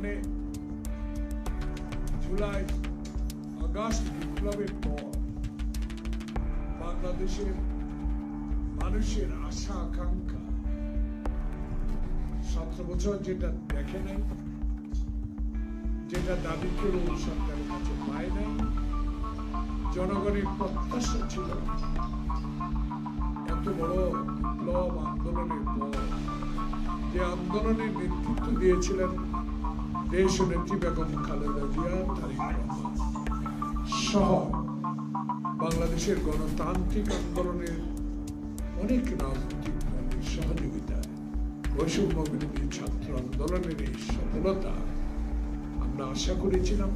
মানে July August বিপ্লবের পর বাংলাদেশের মানুষের আশা আকাঙ্ক্ষা 17 বছর যেটা দেখে নাই, যেটা দাবি করে সরকারের কাছে পায় নাই, জনগণের প্রত্যাশা ছিল এত বড় বিপ্লব আন্দোলনের পর, যে আন্দোলনের নেতৃত্ব দিয়েছিলেন দেশ নেত্রী বেগম খালেদা জিয়া, তারেক রহমান সহ বাংলাদেশের গণতান্ত্রিক আন্দোলনের অনেক রাজনৈতিক দলের সহযোগিতায় বৈষম্য বিরোধী ছাত্র আন্দোলনের এই সফলতা আমরা আশা করেছিলাম।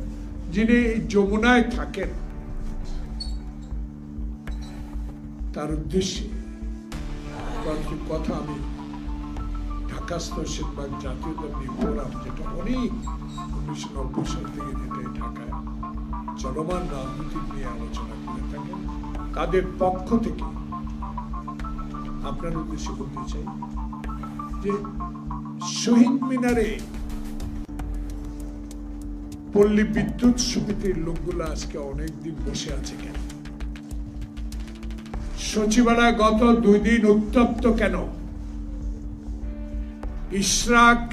যিনি এই যমুনায় থাকেন তার উদ্দেশ্যে কয়েকটি কথা আমি ঢাকাস্থ সেনবাগ জাতীয়তাবাদী ফোরাম, যেটা অনেক 1990 সাল থেকে যেটা ঢাকায় চলমান রাজনীতি নিয়ে আলোচনা করে থাকেন, তাদের পক্ষ থেকে আপনার উদ্দেশ্যে বলতে চাই যে শহীদ মিনারে পল্লী বিদ্যুৎ সমিতির লোকগুলো আজকে অনেকদিন বসে আছে কেন? সচিবালয় গত 2 দিন উত্তপ্ত কেন? ইশরাক